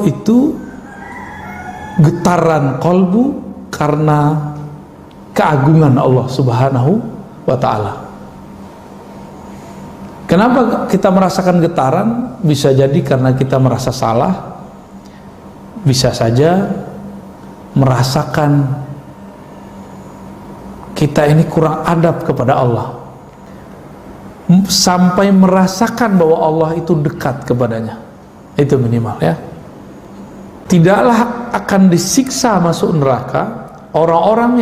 itu getaran kolbu karena keagungan Allah Subhanahu wa ta'ala. Kenapa kita merasakan getaran? Bisa jadi karena kita merasa salah, bisa saja merasakan kita ini kurang adab kepada Allah, sampai merasakan bahwa Allah itu dekat kepadanya. Itu minimal ya. Tidaklah akan disiksa masuk neraka orang-orang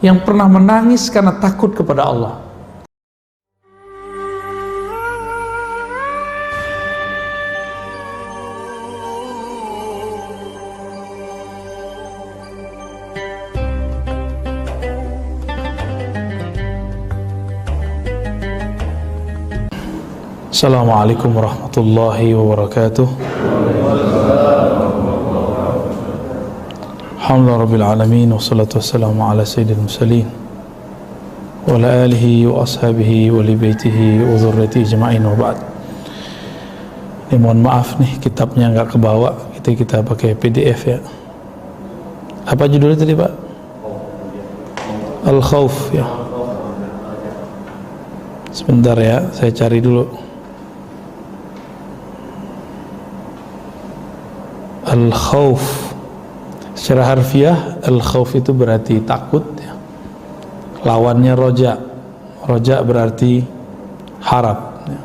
yang pernah menangis karena takut kepada Allah. Assalamualaikum warahmatullahi wabarakatuh. Alhamdulillah rabbil alamin, wassalatu wassalamu ala sayyidil mursalin wa ala alihi wa ashabihi wa li baitihi wa dzurriyyatihi ajma'in, wa ba'd. Ini mohon maaf nih, kitabnya enggak kebawa, kita pakai PDF ya. Apa judulnya tadi, Pak? Al-Khauf ya. Sebentar ya, saya cari dulu. Al-Khauf secara harfiah, Al-Khauf itu berarti takut ya. Lawannya roja. Roja berarti harap ya.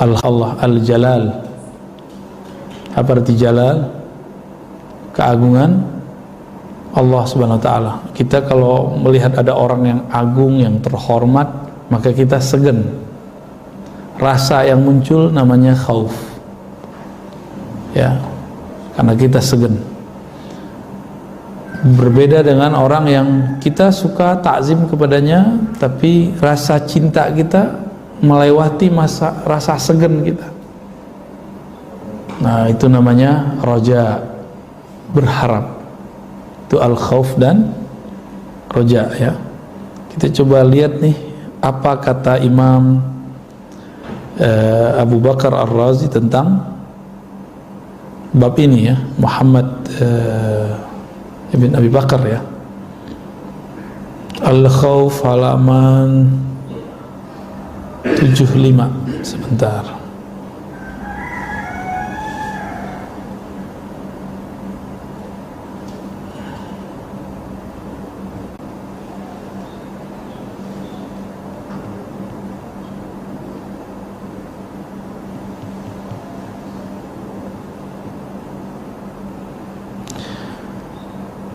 Allah Al-Jalal. Apa arti Jalal? Keagungan Allah Subhanahu wa ta'ala. Kita kalau melihat ada orang yang agung, yang terhormat, maka kita segan. Rasa yang muncul namanya khauf ya, karena kita segan. Berbeda dengan orang yang kita suka takzim kepadanya, tapi rasa cinta kita melewati rasa segan kita. Nah, itu namanya roja, berharap. Itu al-khauf dan roja ya. Kita coba lihat nih, apa kata Imam Abu Bakar Ar-Razi tentang bab ini ya. Muhammad ibn Abi Bakar ya. Al-Khauf halaman 75. Sebentar.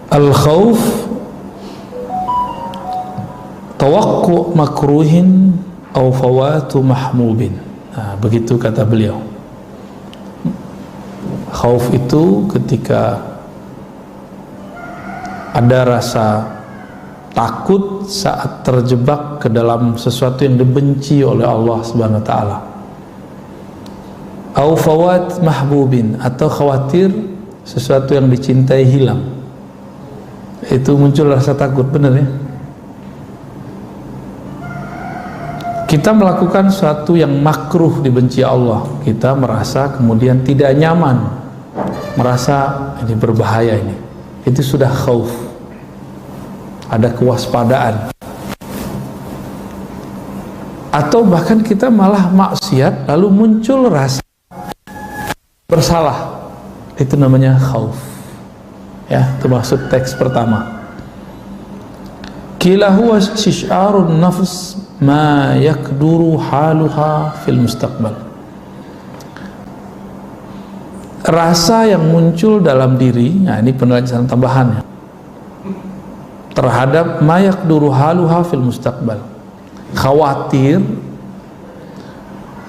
Al-Khauf tawakku makruhin aw fawatu mahmubin. Nah, begitu kata beliau. Khauf itu ketika ada rasa takut saat terjebak ke dalam sesuatu yang dibenci oleh Allah Subhanahu wa ta'ala. Aw fawat mahbubin, atau khawatir sesuatu yang dicintai hilang. Itu muncul rasa takut, benar ya? Kita melakukan sesuatu yang makruh, dibenci Allah, kita merasa kemudian tidak nyaman, merasa ini berbahaya ini. Itu sudah khauf. Ada kewaspadaan. Atau bahkan kita malah maksiat lalu muncul rasa bersalah. Itu namanya khauf. Ya, itu maksud teks pertama. Qila huwa istisy'arun nafs ma yakduru haluha fil mustaqbal. Rasa yang muncul dalam diri, nah ini penjelasan tambahannya, terhadap ma yakduru haluha fil mustaqbal. Khawatir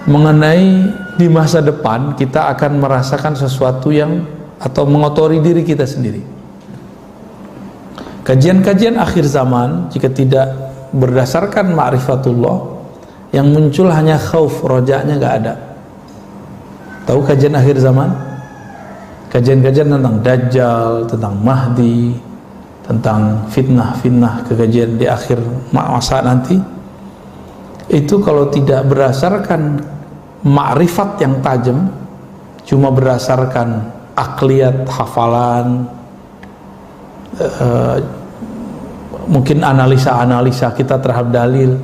mengenai di masa depan kita akan merasakan sesuatu yang, atau mengotori diri kita sendiri. Kajian-kajian akhir zaman jika tidak berdasarkan ma'rifatullah, yang muncul hanya khauf, rojanya nggak ada. Tahu kajian akhir zaman? Kajian-kajian tentang Dajjal, tentang Mahdi, tentang fitnah-fitnah, kekajian di akhir masa nanti. Itu kalau tidak berdasarkan ma'rifat yang tajam cuma berdasarkan akliyat, hafalan, mungkin analisa-analisa kita terhadap dalil,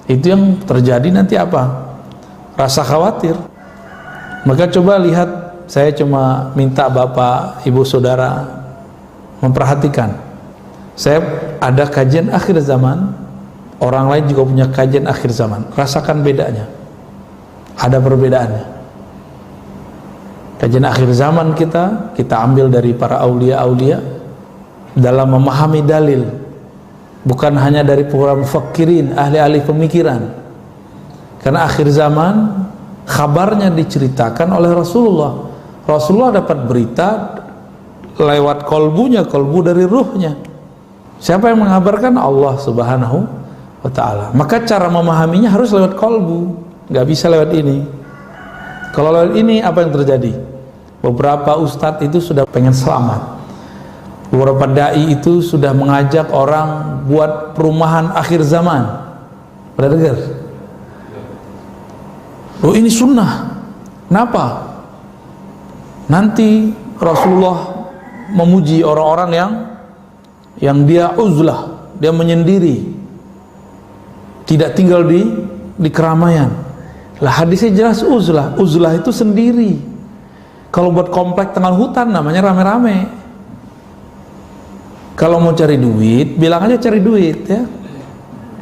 itu yang terjadi nanti apa? Rasa khawatir. Maka coba lihat, saya cuma minta Bapak, Ibu, Saudara memperhatikan. Saya ada kajian akhir zaman, orang lain juga punya kajian akhir zaman. Rasakan bedanya. Ada perbedaannya. Kajian akhir zaman kita ambil dari para aulia-aulia dalam memahami dalil, bukan hanya dari para mufakirin, ahli-ahli pemikiran. Karena akhir zaman kabarnya diceritakan oleh Rasulullah. Rasulullah dapat berita lewat kolbunya, kolbu dari ruhnya. Siapa yang mengabarkan? Allah Subhanahu wa ta'ala. Maka cara memahaminya harus lewat kolbu, nggak bisa lewat ini. Kalau lewat ini apa yang terjadi? Beberapa ustadz itu sudah pengen selamat, beberapa dai itu sudah mengajak orang buat perumahan akhir zaman. Pernah dengar? Oh, ini sunnah. Kenapa? Nanti Rasulullah memuji orang-orang yang dia uzlah, dia menyendiri, tidak tinggal di keramaian. Lah hadisnya jelas uzlah. Uzlah itu sendiri. Kalau buat komplek tengah hutan namanya rame-rame. Kalau mau cari duit, bilang aja cari duit ya.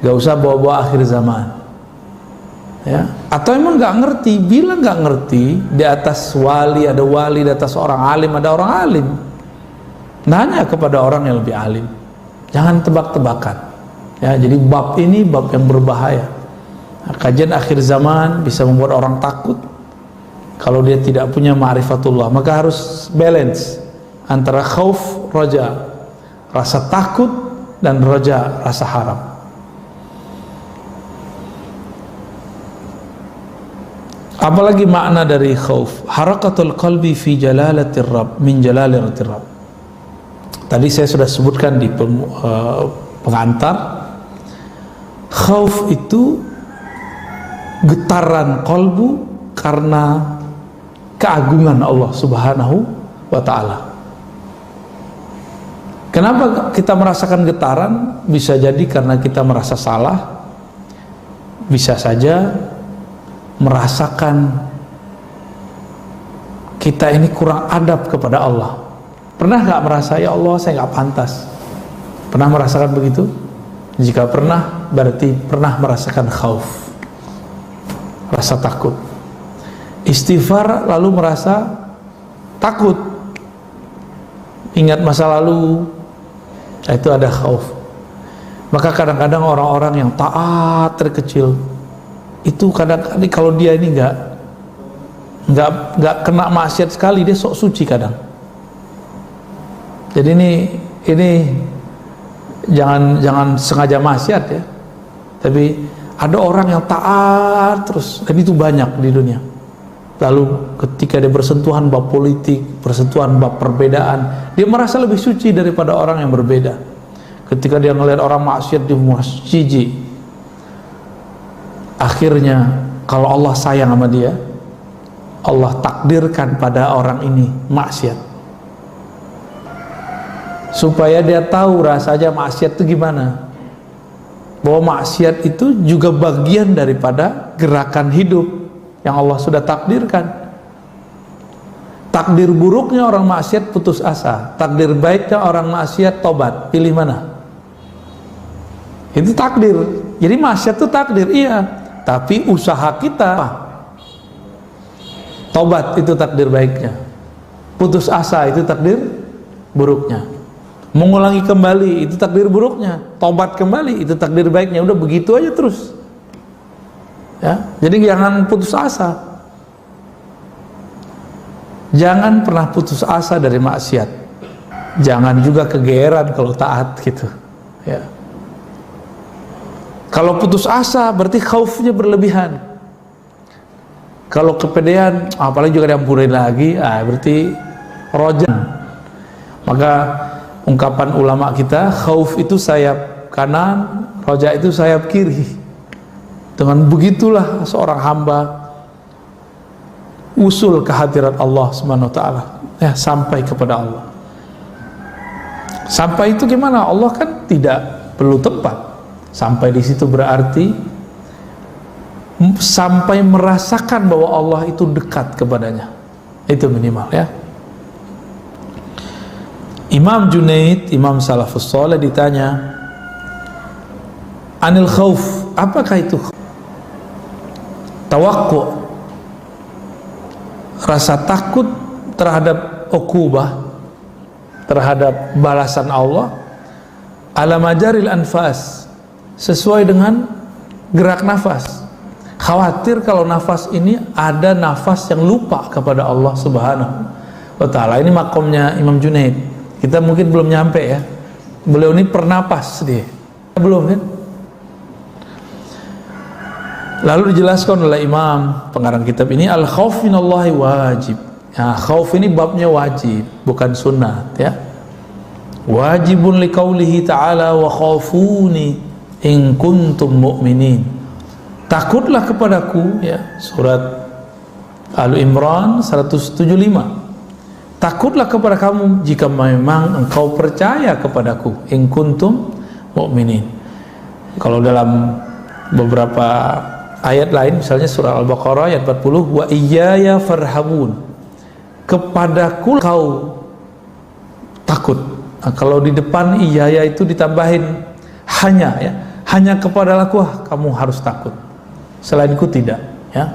Gak usah bawa-bawa akhir zaman. Ya. Atau emang nggak ngerti, bilang nggak ngerti. Di atas wali ada wali, di atas orang alim ada orang alim. Nanya kepada orang yang lebih alim. Jangan tebak-tebakan. Ya, jadi bab ini bab yang berbahaya. Nah, kajian akhir zaman bisa membuat orang takut kalau dia tidak punya ma'rifatullah. Maka harus balance antara khauf, roja, rasa takut, dan roja, rasa harap. Apalagi makna dari khauf? Harakatul qalbi fi jalalatir Rabb, min jalalatir Rabb. Tadi saya sudah sebutkan di pengantar. Khauf itu getaran kolbu karena keagungan Allah Subhanahu wa ta'ala. Kenapa kita merasakan getaran? Bisa jadi karena kita merasa salah, bisa saja merasakan kita ini kurang adab kepada Allah. Pernah gak merasa, ya Allah saya gak pantas? Pernah merasakan begitu? Jika pernah, berarti pernah merasakan khauf, rasa takut. Istighfar lalu merasa takut, ingat masa lalu, itu ada khauf. Maka kadang-kadang orang-orang yang taat terkecil itu kadang-kadang kalau dia ini nggak kena maksiat sekali, dia sok suci kadang. Jadi ini jangan sengaja maksiat ya, tapi ada orang yang taat terus, dan itu banyak di dunia. Lalu ketika dia bersentuhan bab politik, bersentuhan bab perbedaan, dia merasa lebih suci daripada orang yang berbeda. Ketika dia melihat orang maksiat, dia merasa jijik. Akhirnya kalau Allah sayang sama dia, Allah takdirkan pada orang ini maksiat, supaya dia tahu rasanya maksiat itu gimana. Bahwa maksiat itu juga bagian daripada gerakan hidup yang Allah sudah takdirkan. Takdir buruknya orang maksiat putus asa, takdir baiknya orang maksiat tobat. Pilih mana? Itu takdir. Jadi maksiat itu takdir, iya. Tapi usaha kita tobat, itu takdir baiknya. Putus asa itu takdir buruknya. Mengulangi kembali itu takdir buruknya. Tobat kembali itu takdir baiknya. Udah begitu aja terus. Ya, jadi jangan putus asa. Jangan pernah putus asa dari maksiat. Jangan juga kegeeran kalau taat gitu. Ya. Kalau putus asa berarti khaufnya berlebihan. Kalau kepedean, apalagi juga diampunin lagi, berarti rojan. Maka ungkapan ulama kita, khauf itu sayap kanan, roja itu sayap kiri. Dengan begitulah seorang hamba usul kehadiran Allah Subhanahu wa taala, ya, sampai kepada Allah. Sampai itu gimana? Allah kan tidak perlu tempat. Sampai di situ berarti sampai merasakan bahwa Allah itu dekat kepadanya. Itu minimal, ya. Imam Junaid, Imam Salafus Saleh, ditanya anil khauf, apakah itu? Tawakku, rasa takut terhadap ukubah, terhadap balasan Allah, ala majaril anfas, sesuai dengan gerak nafas. Khawatir kalau nafas ini ada nafas yang lupa kepada Allah Subhanahu wa taala. Ini makomnya Imam Junaid. Kita mungkin belum nyampe, ya. Beliau ini pernapas dia. Belum, kan? Lalu dijelaskan oleh Imam pengarang kitab ini, al khauf minallahi wajib. Nah, khauf ini babnya wajib, bukan sunnah, ya. Wajibun liqaulihi ta'ala wa khafuni in kuntum mu'minin. Takutlah kepadaku, ya, surat Al-Imran 175. Takutlah kepada kamu jika memang engkau percaya kepadaku, in kuntum mu'minin. Kalau dalam beberapa ayat lain, misalnya surah Al-Baqarah ayat 40, wa iyaya farhabun, kepadaku kau takut. Nah, kalau di depan iyaya itu ditambahin hanya, ya, hanya kepadaku kamu harus takut, selainku tidak, ya.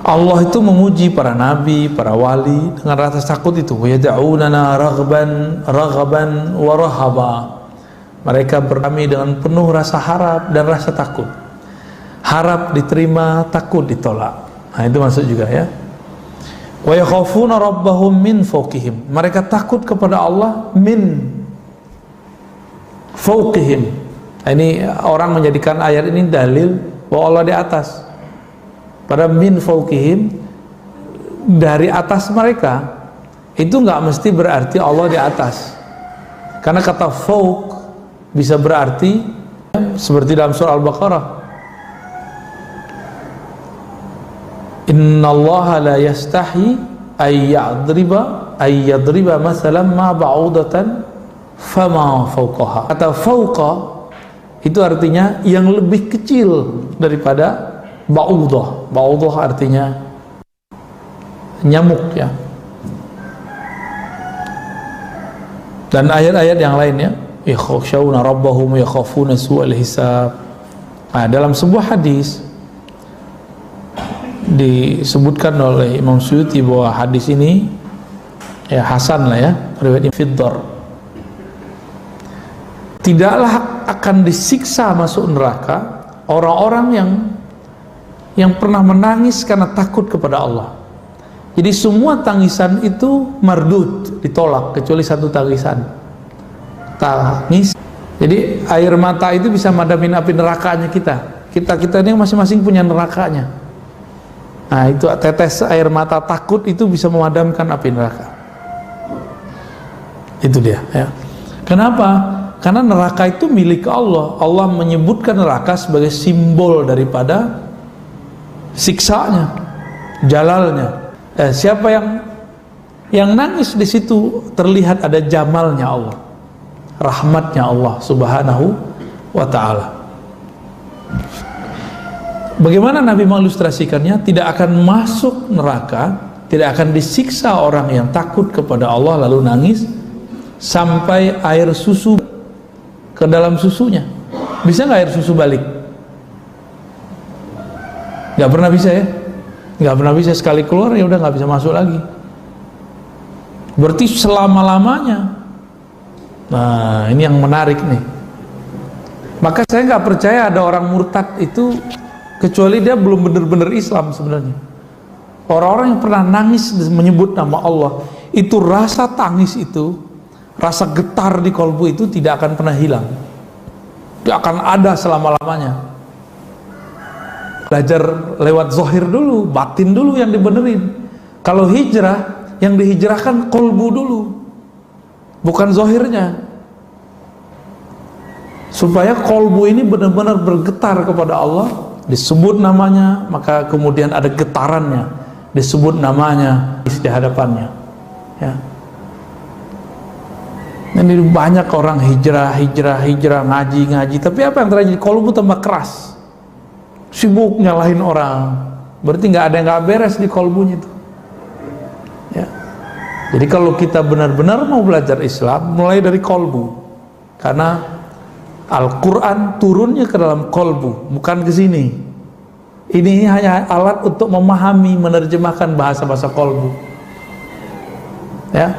Allah itu memuji para nabi, para wali dengan rasa takut itu. Yad'unana raghaban wa rahaba. Mereka berkami dengan penuh rasa harap dan rasa takut. Harap diterima, takut ditolak. Nah, itu maksud juga, ya. Wa yakhafuna rabbahum min fawqihim. Mereka takut kepada Allah min fawqihim. Nah, ini orang menjadikan ayat ini dalil bahwa Allah di atas. Pada min fawqihim, dari atas mereka, itu nggak mesti berarti Allah di atas. Karena kata fawq bisa berarti seperti dalam surah Al-Baqarah, innallaha la yastahi ay yadriba masalan ma ba'udatan fama fawqaha. Kata fawqa itu artinya yang lebih kecil daripada ba'udah. Ba'udah artinya nyamuk, ya. Dan ayat-ayat yang lainnya, yakhshawna rabbahum yakhafuna su'al hisab. Nah, dalam sebuah hadis disebutkan oleh Imam Suyuti bahwa hadis ini, ya, hasan lah, ya, riwayat Fiddar. Tidaklah akan disiksa masuk neraka orang-orang yang pernah menangis karena takut kepada Allah. Jadi semua tangisan itu mardud, ditolak, kecuali satu tangisan, tangis. Jadi air mata itu bisa madamin api nerakanya kita ini masing-masing punya nerakanya. Nah, itu tetes air mata takut itu bisa memadamkan api neraka. Itu dia, ya. Kenapa? Karena neraka itu milik Allah. Allah menyebutkan neraka sebagai simbol daripada siksanya, jalalnya. Siapa yang nangis di situ, terlihat ada jamalnya Allah, rahmatnya Allah Subhanahu wa ta'ala. Bagaimana Nabi mengilustrasikannya? Tidak akan masuk neraka, tidak akan disiksa orang yang takut kepada Allah lalu nangis sampai air susu ke dalam susunya. Bisa nggak air susu balik? Nggak pernah bisa, ya. Nggak pernah bisa. Sekali keluar ya udah nggak bisa masuk lagi. Berarti selama-lamanya. Nah, ini yang menarik nih. Maka saya nggak percaya ada orang murtad itu kecuali dia belum benar-benar Islam sebenarnya. Orang-orang yang pernah nangis menyebut nama Allah, itu rasa tangis itu, rasa getar di kolbu itu tidak akan pernah hilang. Dia akan ada selama-lamanya. Belajar lewat zohir dulu, batin dulu yang dibenerin. Kalau hijrah, yang dihijrahkan kolbu dulu, bukan zohirnya. supaya kolbu ini benar-benar bergetar kepada Allah, disebut namanya, maka kemudian ada getarannya, disebut namanya di hadapannya, ya. Ini banyak orang hijrah, ngaji, tapi apa yang terjadi? Kolbu tambah keras, sibuk nyalahin orang, berarti nggak ada yang nggak beres di kolbunya itu, ya. Jadi kalau kita benar-benar mau belajar Islam, mulai dari kolbu, karena Al-Quran turunnya ke dalam kolbu, bukan ke sini. Ini hanya alat untuk memahami, menerjemahkan bahasa-bahasa kolbu, ya.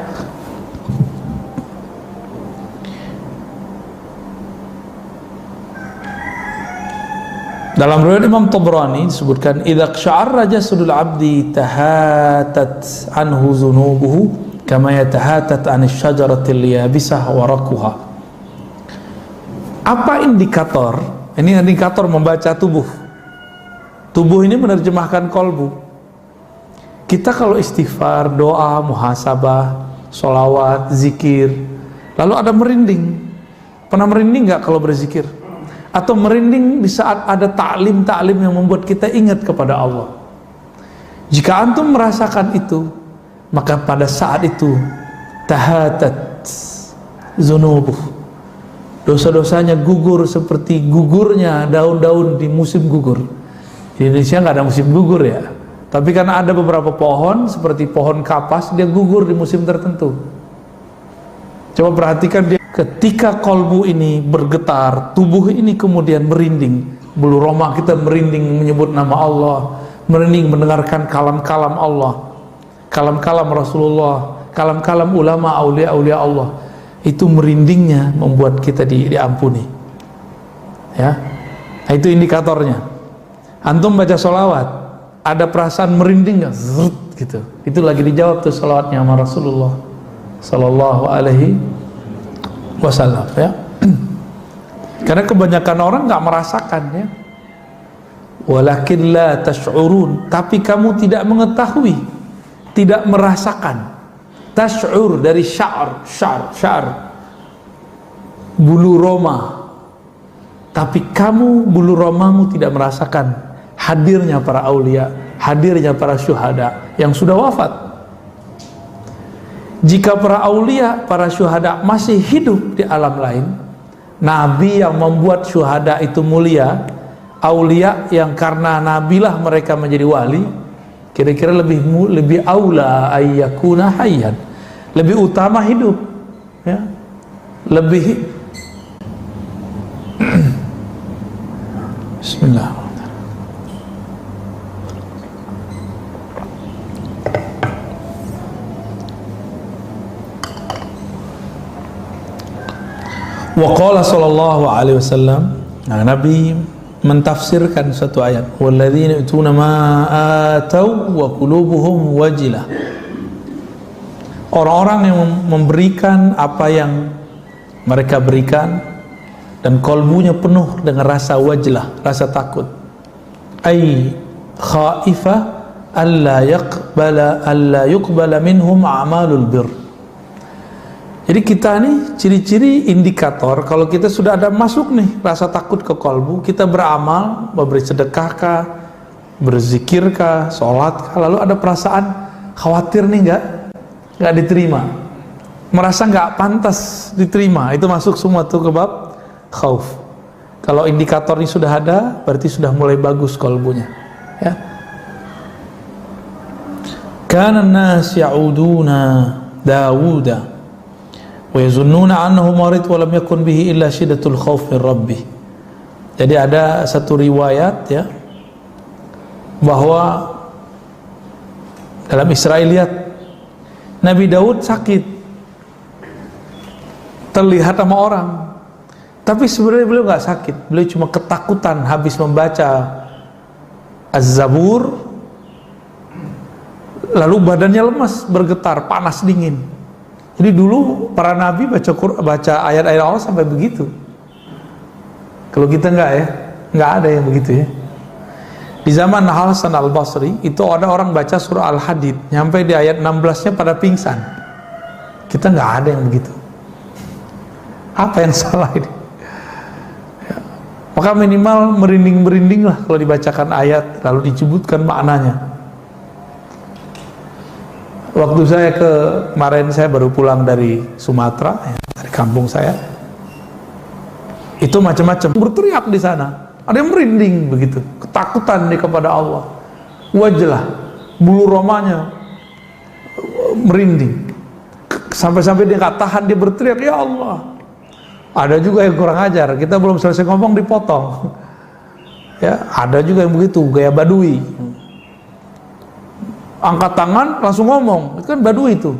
Dalam riwayat Imam Tabrani disebutkan, idza qsha'arra jasadul 'abdi tahatat anhu dhunubuhu kama yatahatat 'anil syajaratil yabisah waraquha. Apa indikator? Ini indikator membaca tubuh. Tubuh ini menerjemahkan kolbu. Kita kalau istighfar, doa, muhasabah, sholawat, zikir, lalu ada merinding. Pernah merinding nggak kalau berzikir? Atau merinding di saat ada ta'lim yang membuat kita ingat kepada Allah? Jika antum merasakan itu, maka pada saat itu tahatat zunubuh, dosa-dosanya gugur seperti gugurnya daun-daun di musim gugur. Di Indonesia nggak ada musim gugur, ya, tapi karena ada beberapa pohon seperti pohon kapas, dia gugur di musim tertentu. Coba perhatikan, dia ketika kolbu ini bergetar, tubuh ini kemudian merinding, bulu roma kita merinding menyebut nama Allah, merinding mendengarkan kalam-kalam Allah, kalam-kalam Rasulullah, kalam-kalam ulama, aulia-aulia Allah. Itu merindingnya membuat kita diampuni, ya. Nah, itu indikatornya. Antum baca sholawat, ada perasaan merinding nggak? Gitu. Itu lagi dijawab tuh sholawatnya sama Rasulullah Sallallahu Alaihi Wasallam, ya. Karena kebanyakan orang nggak merasakan, ya. Walakin la tash'urun, tapi kamu tidak mengetahui, tidak merasakan. Tash'ur dari syar, bulu roma, tapi kamu bulu romamu tidak merasakan hadirnya para aulia, hadirnya para syuhada yang sudah wafat. Jika para aulia, para syuhada masih hidup di alam lain, nabi yang membuat syuhada itu mulia, aulia yang karena nabilah mereka menjadi wali, kira-kira lebih aula ayyakuna hayyan, lebih utama hidup, ya, lebih Bismillah. Wa qala sallallahu alaihi wasallam, nah, Nabi mentafsirkan satu ayat, walladzina yutuna ma atau wa qulubuhum wajilah. Orang-orang yang memberikan apa yang mereka berikan dan kolbunya penuh dengan rasa wajlah, rasa takut. Ai khaifah alla yuqbala minhum a'malul bir. Jadi kita nih ciri-ciri indikator kalau kita sudah ada masuk nih rasa takut ke kolbu, kita beramal, memberi sedekahkah, berzikirkah, sholatkah, lalu ada perasaan khawatir nih nggak diterima, merasa nggak pantas diterima, itu masuk semua tuh ke bab khauf. Kalau indikator ini sudah ada, berarti sudah mulai bagus kolbunya, ya. Kana an-nas ya'uduna Dawuda wa yazunnuna annahu marid wa lam yakun bihi illa syiddatul khauf min rabbih. Jadi ada satu riwayat, ya, bahwa dalam Israiliyat Nabi Daud sakit, terlihat sama orang, tapi sebenarnya beliau nggak sakit, beliau cuma ketakutan habis membaca Az-Zabur, lalu badannya lemas, bergetar, panas dingin. Jadi dulu para nabi baca ayat-ayat Allah sampai begitu. Kalau kita enggak, ya, nggak ada yang begitu, ya. Di zaman Hasan al-Basri itu ada orang baca surah Al-Hadid nyampe di ayat 16-nya pada pingsan. Kita nggak ada yang begitu. Apa yang salah ini? Maka minimal merinding-merinding lah kalau dibacakan ayat lalu disebutkan maknanya. Waktu saya kemarin saya baru pulang dari Sumatera, ya, dari kampung saya, itu macam-macam berteriak di sana. Ada yang merinding begitu, ketakutan dia kepada Allah. Wajah, bulu romanya merinding. Sampai-sampai dia nggak tahan, dia berteriak, ya Allah. Ada juga yang kurang ajar, kita belum selesai ngomong dipotong. Ya, ada juga yang begitu, gaya badui. Angkat tangan langsung ngomong, itu kan badui itu.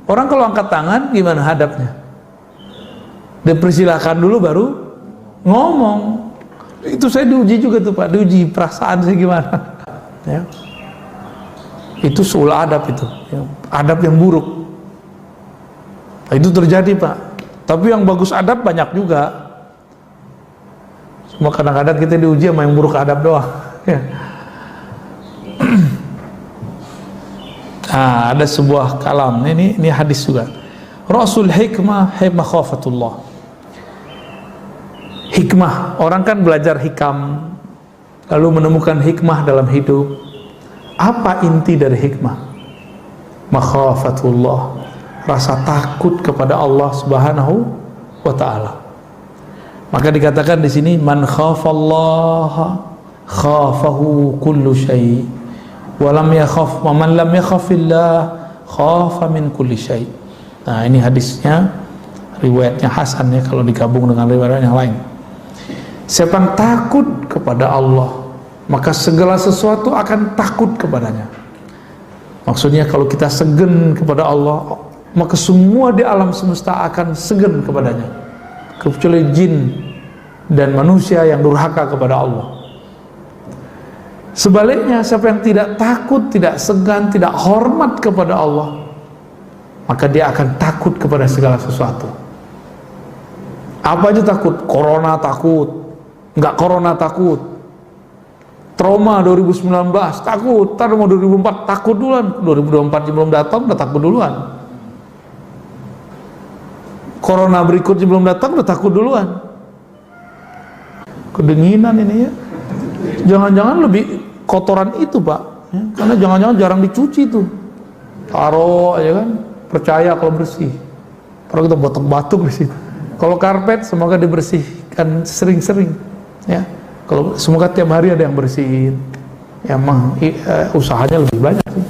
Orang kalau angkat tangan gimana hadapnya? Dipersilahkan dulu baru ngomong. Itu saya diuji juga tuh Pak, diuji perasaan saya gimana. Ya. Itu soal adab itu, ya. Adab yang buruk. Nah, itu terjadi Pak. Tapi yang bagus adab banyak juga. Cuma kadang-kadang kita diuji sama yang buruk adab doang. Ya. Nah, ada sebuah kalam, ini hadis juga. Rasul hikmah makhafatullah. Hikmah, orang kan belajar hikam, lalu menemukan hikmah dalam hidup. Apa inti dari hikmah? Makhafatullah, rasa takut kepada Allah Subhanahu wa taala. Maka dikatakan di sini man khafallaha khafahu kullu syai' wa lam yakhaf wa man lam yakhafillah khafa min kulli syai'. Nah, ini hadisnya riwayatnya hasan ya kalau digabung dengan riwayat yang lain. Siapa yang takut kepada Allah, maka segala sesuatu akan takut kepadanya. Maksudnya kalau kita segen kepada Allah, maka semua di alam semesta akan segan kepadanya, kecuali jin dan manusia yang durhaka kepada Allah. Sebaliknya, siapa yang tidak takut, tidak segan, tidak hormat kepada Allah, maka dia akan takut kepada segala sesuatu. Apa aja takut? Corona takut, nggak corona takut. Trauma 2019 takut, ntar mau 2004 takut duluan. 2024 belum datang udah takut duluan. Corona berikutnya belum datang udah takut duluan. Kedinginan ini ya. Jangan-jangan lebih kotoran itu Pak ya, karena jangan-jangan jarang dicuci tuh. Taruh aja kan, percaya kalau bersih. Kalau kita batuk-batuk di situ. Kalau karpet semoga dibersihkan sering-sering ya. Kalau semoga tiap hari ada yang bersihin. Ya, emang usahanya lebih banyak sih.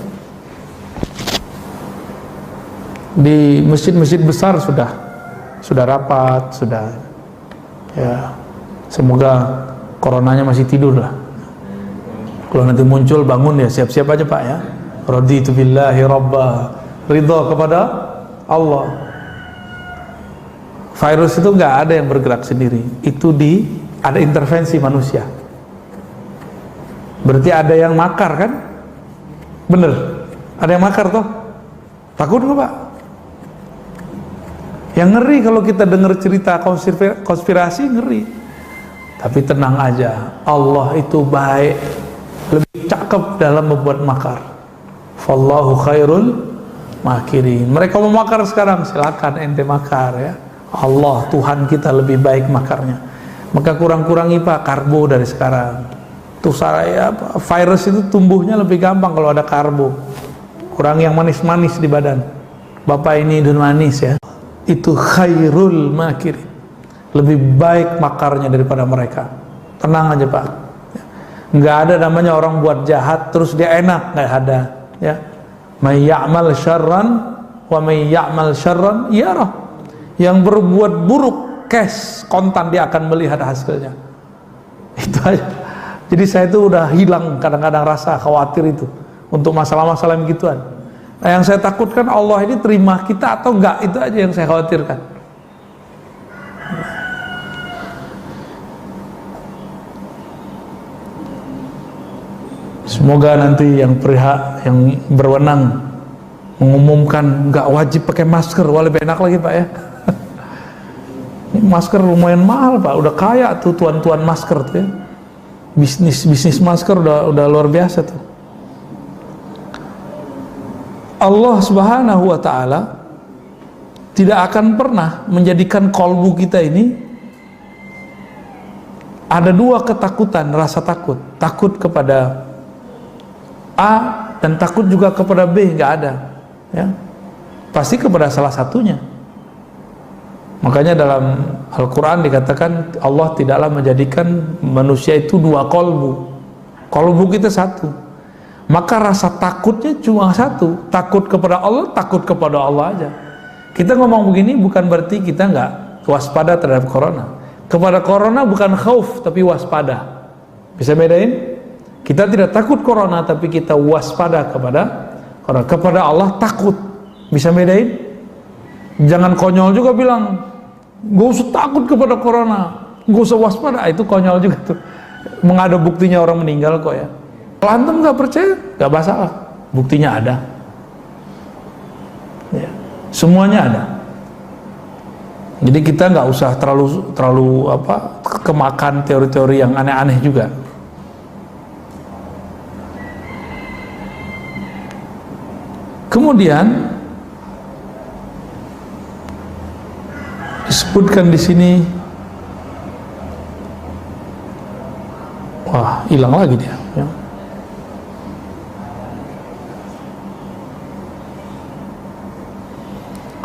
Di masjid-masjid besar sudah rapat, sudah ya, semoga coronanya masih tidur lah. Kalau nanti muncul bangun ya siap-siap aja Pak ya. Raditu billahi rabba, ridha kepada Allah. Virus itu nggak ada yang bergerak sendiri, itu ada intervensi manusia. Berarti ada yang makar kan? Bener, ada yang makar toh? Takut nggak Pak? Yang ngeri kalau kita dengar cerita konspirasi, ngeri. Tapi tenang aja, Allah itu baik, lebih cakep dalam membuat makar. Fallahu khairul makirin. Mereka mau makar sekarang, silakan ente makar ya. Allah Tuhan kita lebih baik makarnya. Maka kurang-kurangi Pak karbo dari sekarang. Tuh saya virus itu tumbuhnya lebih gampang kalau ada karbo. Kurangi yang manis-manis di badan. Bapak ini dan manis ya. Itu khairul makirin, lebih baik makarnya daripada mereka. Tenang aja Pak, nggak ada namanya orang buat jahat terus dia enak, nggak ada ya. May ya'mal syarran wa may ya'mal syarran yarah. Yang berbuat buruk cash kontan dia akan melihat hasilnya. Itu aja. Jadi saya itu udah hilang kadang-kadang rasa khawatir itu untuk masalah-masalah yang gituan. Nah, yang saya takutkan Allah ini terima kita atau enggak, itu aja yang saya khawatirkan. Semoga nanti yang yang berwenang mengumumkan enggak wajib pakai masker, wah lebih enak lagi Pak ya. Masker lumayan mahal Pak, udah kaya tuh tuan-tuan masker tuh ya. Bisnis masker udah luar biasa tuh. Allah Subhanahu wa ta'ala tidak akan pernah menjadikan kolbu kita ini ada dua ketakutan, rasa takut. Takut kepada A dan takut juga kepada B, nggak ada. Ya, pasti kepada salah satunya. Makanya dalam Al-Quran dikatakan Allah tidaklah menjadikan manusia itu dua kolbu. Kolbu kita satu. Maka rasa takutnya cuma satu, takut kepada Allah, takut kepada Allah aja. Kita ngomong begini bukan berarti kita nggak waspada terhadap corona. Kepada corona bukan khauf tapi waspada. Bisa bedain? Kita tidak takut corona tapi kita waspada kepada corona. Kepada Allah takut. Bisa bedain? Jangan konyol juga bilang gak usah takut kepada corona, gak usah waspada. Itu konyol juga tuh. Mengada buktinya orang meninggal kok ya. Kalau antum gak percaya, gak masalah. Buktinya ada. Ya. Semuanya ada. Jadi kita nggak usah terlalu kemakan teori-teori yang aneh-aneh juga. Kemudian disebutkan di sini, wah hilang lagi dia. Ya.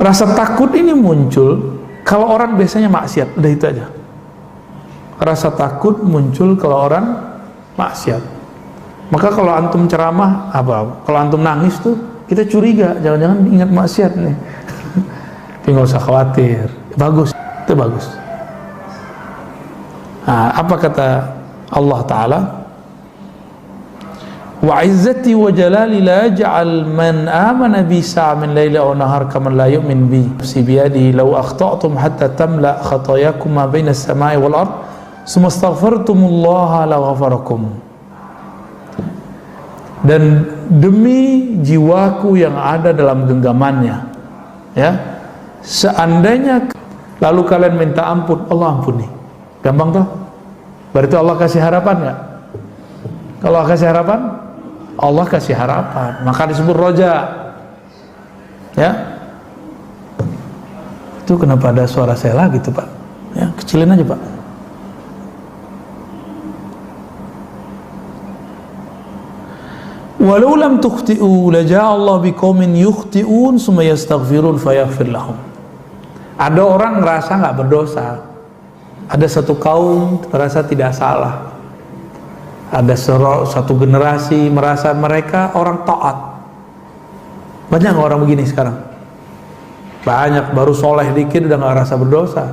Rasa takut ini muncul kalau orang biasanya maksiat, udah itu aja. Rasa takut muncul kalau orang maksiat. Maka kalau antum ceramah kalau antum nangis tuh kita curiga, jangan-jangan ingat maksiat nih. Tapi nggak usah khawatir, bagus, itu bagus. Nah, apa kata Allah Ta'ala? Wa izzati wa jalali la ja'al man amana bi sa'min layla wa nahar kaman la yu'min bi nafsi biyadihi law akhta'tum hatta tamla khatayakum ma baina as-sama'i wal ard summa astaghfartumullaha la ghafarakum. Dan demi jiwaku yang ada dalam genggamannya, ya, seandainya lalu kalian minta ampun, Allah ampuni. Gampang toh? Berarti Allah kasih harapan nggak? Kalau Allah kasih harapan, Allah kasih harapan, maka disebut roja. Ya, itu kenapa ada suara saya lagi tuh Pak? Ya, kecilin aja Pak. Walau lam tukhti'u laja'a Allah biqaumin yukhti'un summa yastaghfirun fayaghfir lahum. Ada orang merasa nggak berdosa. Ada satu kaum merasa tidak salah. Ada satu generasi merasa mereka orang taat. Banyak orang begini sekarang. Banyak, baru soleh dikit udah nggak rasa berdosa.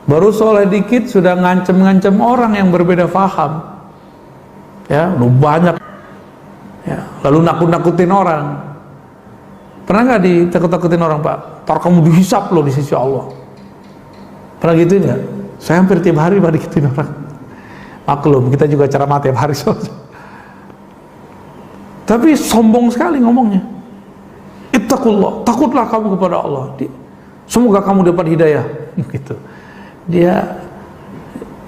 Baru soleh dikit sudah ngancem-ngancem orang yang berbeda faham. Ya, udah banyak. Ya, lalu nakut-nakutin orang. Pernah nggak ditakut-takutin orang Pak? Ntar kamu dihisap loh di sisi Allah. Pernah gituin nggak? Saya hampir tiap hari Pak digituin orang. Maklum, kita juga ceramah tiap hari soalnya. Tapi sombong sekali ngomongnya. Ittaqullah, takutlah kamu kepada Allah. Semoga kamu dapat hidayah. Gitu. Dia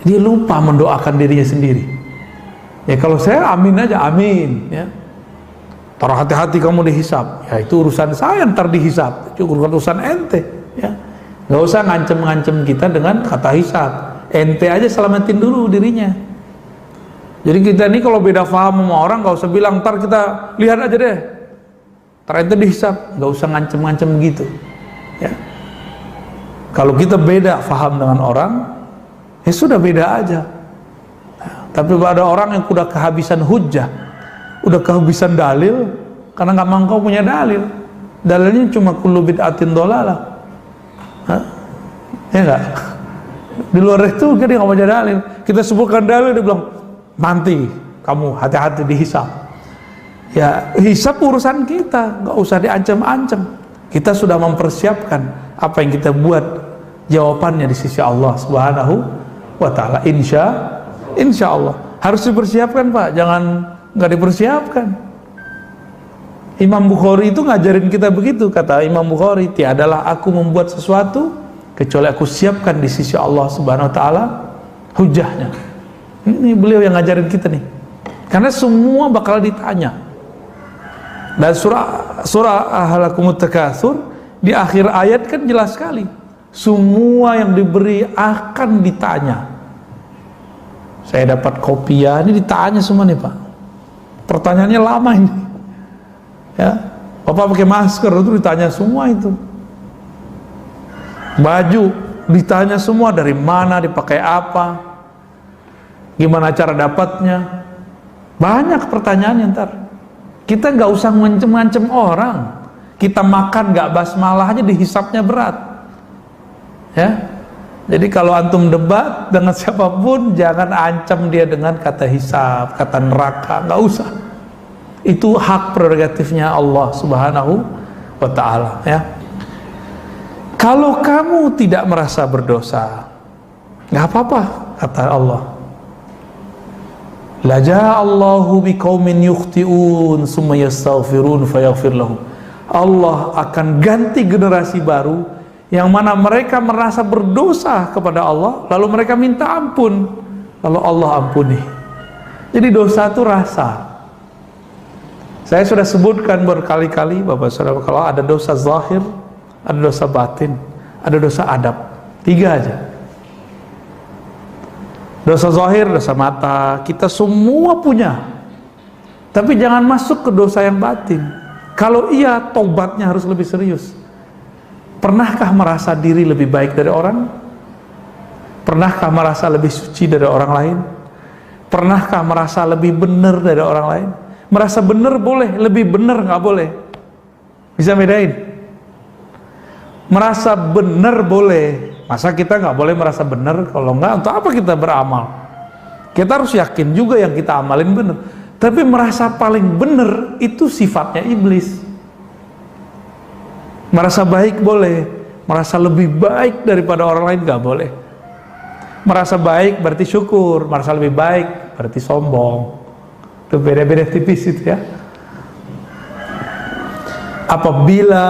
lupa mendoakan dirinya sendiri. Ya kalau saya amin aja, amin. Ya. Taruh hati-hati kamu dihisap. Ya itu urusan saya, ntar dihisap. Itu urusan ente. Ya. Nggak usah ngancem-ngancem kita dengan kata hisap. Ente aja selamatin dulu dirinya. Jadi kita ini kalau beda paham sama orang nggak usah bilang ntar kita lihat aja deh. Ntar ente dihisap. Nggak usah ngancem-ngancem gitu. Ya. Kalau kita beda paham dengan orang, ya sudah beda aja. Tapi ada orang yang udah kehabisan hujjah, udah kehabisan dalil, karena nggak mau punya dalil. Dalilnya cuma kullu bid'atin dhalalah. Ya enggak? Di luar itu dia nggak punya dalil. Kita sebutkan dalil, dia bilang nanti kamu hati-hati dihisap. Ya hisap urusan kita, nggak usah diancam-ancam. Kita sudah mempersiapkan apa yang kita buat, jawabannya di sisi Allah Subhanahu wa Ta'ala. Insya Allah harus dipersiapkan Pak, jangan nggak dipersiapkan. Imam Bukhari itu ngajarin kita begitu, kata Imam Bukhari, tiadalah aku membuat sesuatu kecuali aku siapkan di sisi Allah Subhanahu Wa Ta'ala hujahnya. Ini beliau yang ngajarin kita nih, karena semua bakal ditanya. Dan surah Alhaakumut Takatsur di akhir ayat kan jelas sekali, semua yang diberi akan ditanya. Saya dapat kopiah, ini ditanya semua nih Pak. Pertanyaannya lama ini. Ya, Bapak pakai masker itu ditanya semua itu. Baju ditanya semua, dari mana, dipakai apa, gimana cara dapatnya. Banyak pertanyaan ntar. Kita nggak usah ngancem-ngancem orang. Kita makan nggak basmalah aja dihisapnya berat. Ya. Jadi kalau antum debat dengan siapapun, jangan ancam dia dengan kata hisab, kata neraka, nggak usah. Itu hak prerogatifnya Allah Subhanahu wa Ta'ala. Ya. Kalau kamu tidak merasa berdosa, nggak apa-apa, kata Allah. La ja'allahu biqaumin yukhti'un summa yastaghfirun fayaghfir lahum. Allah akan ganti generasi baru yang mana mereka merasa berdosa kepada Allah, lalu mereka minta ampun, lalu Allah ampuni. Jadi dosa itu rasa. Saya sudah sebutkan berkali-kali Bapak Saudara, kalau ada dosa zahir, ada dosa batin, ada dosa adab. 3 aja. Dosa zahir, dosa mata, kita semua punya. Tapi jangan masuk ke dosa yang batin. Kalau iya, tobatnya harus lebih serius. Pernahkah merasa diri lebih baik dari orang? Pernahkah merasa lebih suci dari orang lain? Pernahkah merasa lebih benar dari orang lain? Merasa benar boleh, lebih benar nggak boleh. Bisa bedain? Merasa benar boleh. Masa kita nggak boleh merasa benar? Kalau nggak, untuk apa kita beramal? Kita harus yakin juga yang kita amalin benar. Tapi merasa paling benar itu sifatnya iblis. Merasa baik boleh, merasa lebih baik daripada orang lain nggak boleh. Merasa baik berarti syukur, merasa lebih baik berarti sombong. Itu beda-beda tipis itu ya. Apabila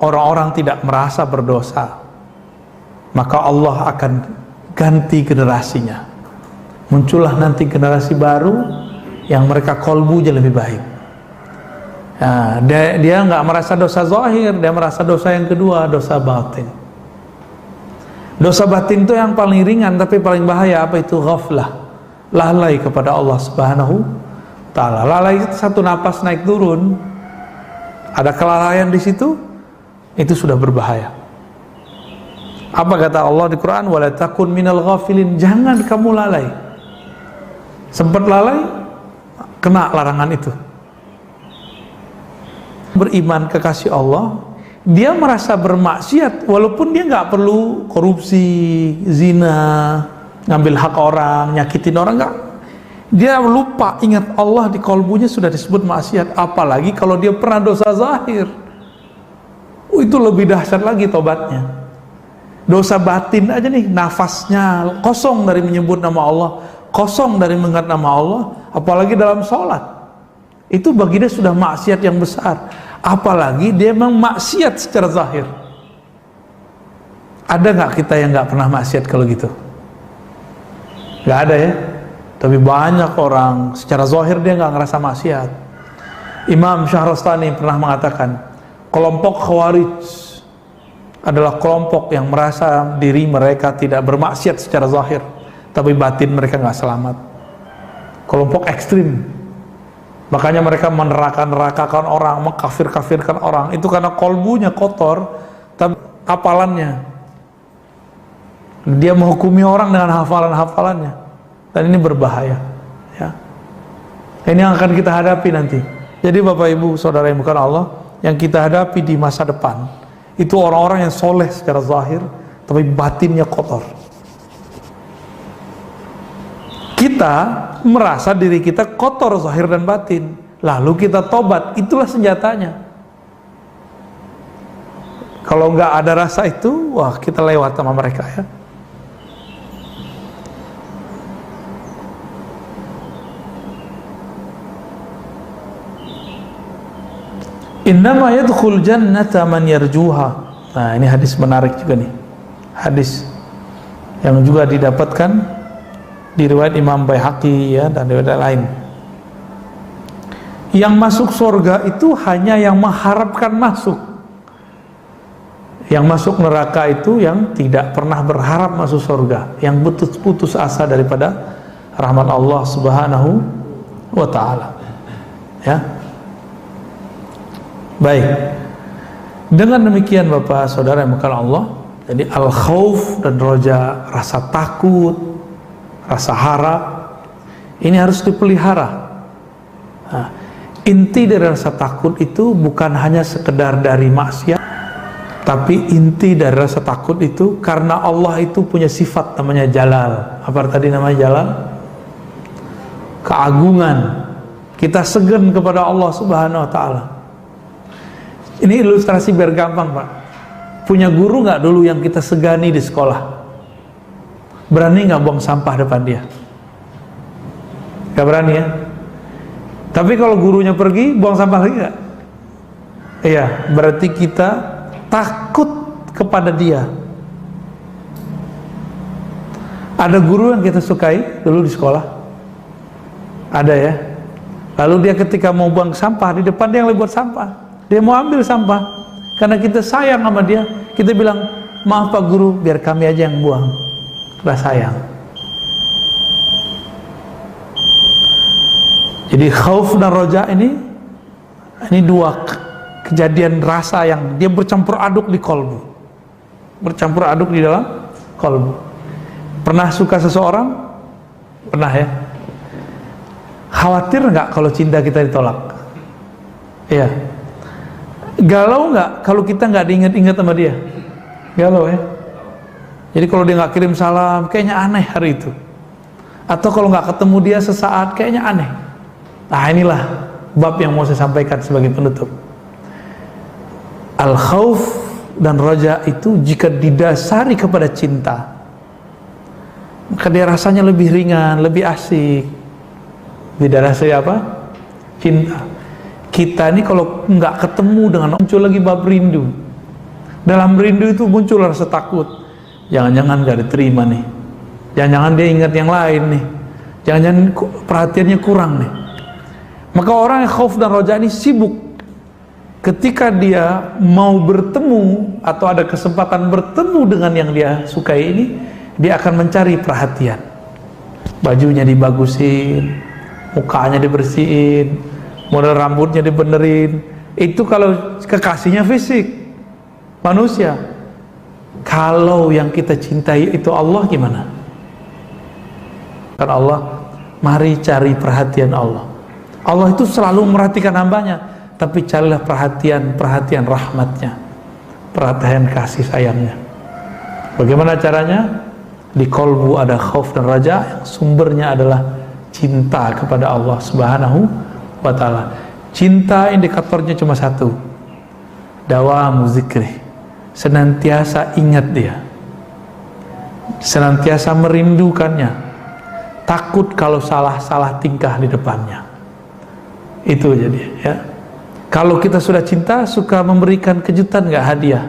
orang-orang tidak merasa berdosa, maka Allah akan ganti generasinya. Muncullah nanti generasi baru yang mereka kolbunya lebih baik. Nah, dia nggak merasa dosa zahir, dia merasa dosa yang kedua, dosa batin. Dosa batin itu yang paling ringan tapi paling bahaya. Apa itu? Ghaflah, lalai kepada Allah Subhanahu Ta'ala. Lalai itu satu napas naik turun, ada kelalaian di situ, itu sudah berbahaya. Apa kata Allah di Quran? Wala takun minal ghafilin, jangan kamu lalai. Sempat lalai, kena larangan itu. Beriman kekasih Allah, dia merasa bermaksiat walaupun dia nggak perlu korupsi, zina, ngambil hak orang, nyakitin orang, nggak. Dia lupa, ingat Allah di kolbunya sudah disebut maksiat. Apalagi kalau dia pernah dosa zahir, itu lebih dahsyat lagi tobatnya. Dosa batin aja nih, nafasnya kosong dari menyebut nama Allah, kosong dari mengingat nama Allah, apalagi dalam sholat. Itu bagi dia sudah maksiat yang besar. Apalagi dia memang maksiat secara zahir. Ada nggak kita yang nggak pernah maksiat kalau gitu? Nggak ada ya. Tapi banyak orang secara zahir dia nggak ngerasa maksiat. Imam Syahrastani pernah mengatakan, kelompok Khawarij adalah kelompok yang merasa diri mereka tidak bermaksiat secara zahir, tapi batin mereka nggak selamat. Kelompok ekstrim. Makanya mereka meneraka-nerakakan orang, mengkafir-kafirkan orang. Itu karena kolbunya kotor, tapi hafalannya. Dia menghukumi orang dengan hafalan-hafalannya. Dan ini berbahaya. Ya. Ini yang akan kita hadapi nanti. Jadi Bapak Ibu Saudara yang bukan Allah, yang kita hadapi di masa depan, itu orang-orang yang soleh secara zahir, tapi batinnya kotor. Kita merasa diri kita kotor zahir dan batin, lalu kita tobat, itulah senjatanya. Kalau nggak ada rasa itu, wah kita lewat sama mereka ya. Innama yadkhul jannata man yarjuha. Nah, ini hadis menarik juga nih. Hadis yang juga didapatkan di riwayat Imam Baihaqi ya, dan riwayat lain. Yang masuk surga itu hanya yang mengharapkan masuk. Yang masuk neraka itu yang tidak pernah berharap masuk surga, yang putus asa daripada rahmat Allah Subhanahu wa ta'ala. Ya. Baik. Dengan demikian Bapak Saudara yang dimuliakan Allah, jadi al-khauf dan roja, rasa takut, rasa harap, ini harus dipelihara. Nah, inti dari rasa takut itu bukan hanya sekedar dari maksiat, tapi inti dari rasa takut itu karena Allah itu punya sifat namanya Jalal. Apa tadi namanya Jalal? Keagungan. Kita segan kepada Allah Subhanahu wa ta'ala. Ini ilustrasi biar gampang, Pak. Punya guru nggak dulu yang kita segani di sekolah? Berani nggak buang sampah depan dia? Nggak berani ya? Tapi kalau gurunya pergi, buang sampah lagi nggak? Iya, berarti kita takut kepada dia. Ada guru yang kita sukai dulu di sekolah? Ada ya? Lalu dia ketika mau buang sampah, di depan dia yang lagi buat sampah, dia mau ambil sampah, karena kita sayang sama dia, kita bilang, maaf Pak Guru, biar kami aja yang buang. Kita sayang. Jadi khauf dan roja ini dua kejadian rasa yang dia bercampur aduk di kolbu, bercampur aduk di dalam kolbu. Pernah suka seseorang? Pernah ya? Khawatir nggak kalau cinta kita ditolak? Iya. Galau nggak kalau kita nggak diingat-ingat sama dia? Galau ya. Jadi kalau dia nggak kirim salam, kayaknya aneh hari itu. Atau kalau nggak ketemu dia sesaat, kayaknya aneh. Nah inilah bab yang mau saya sampaikan sebagai penutup. Al-khauf dan roja itu jika didasari kepada cinta, maka dia rasanya lebih ringan, lebih asik. Didasari apa? Cinta. Kita ini kalau nggak ketemu dengan, muncul lagi bab rindu. Dalam rindu itu muncul rasa takut. Jangan-jangan nggak diterima nih. Jangan-jangan dia ingat yang lain nih. Jangan-jangan perhatiannya kurang nih. Maka orang yang khauf dan roja ini sibuk. Ketika dia mau bertemu atau ada kesempatan bertemu dengan yang dia sukai ini, dia akan mencari perhatian. Bajunya dibagusin, mukanya dibersihin, model rambutnya dibenerin. Itu kalau kekasihnya fisik, manusia. Kalau yang kita cintai itu Allah, gimana? Karena Allah, mari cari perhatian Allah. Allah itu selalu memperhatikan hambanya, tapi carilah perhatian rahmatnya, perhatian kasih sayangnya. Bagaimana caranya? Di kolbu ada khauf dan raja, yang sumbernya adalah cinta kepada Allah Subhanahu wa ta'ala. Cinta indikatornya cuma satu, dawamu zikri, senantiasa ingat dia, senantiasa merindukannya, takut kalau salah tingkah di depannya. Itu jadi ya. Kalau kita sudah cinta, suka memberikan kejutan nggak, hadiah,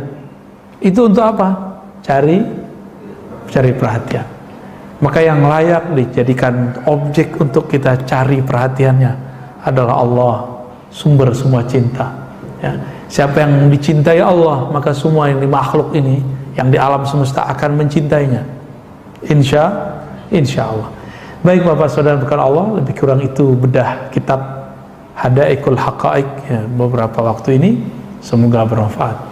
itu untuk apa? Cari perhatian. Maka yang layak dijadikan objek untuk kita cari perhatiannya adalah Allah, sumber semua cinta ya. Siapa yang dicintai Allah, maka semua yang di makhluk ini, yang di alam semesta akan mencintainya, insya Allah. Baik Bapak Saudara bukan Allah, lebih kurang itu bedah kitab Hadaikul Haqaiq ya, beberapa waktu ini. Semoga bermanfaat.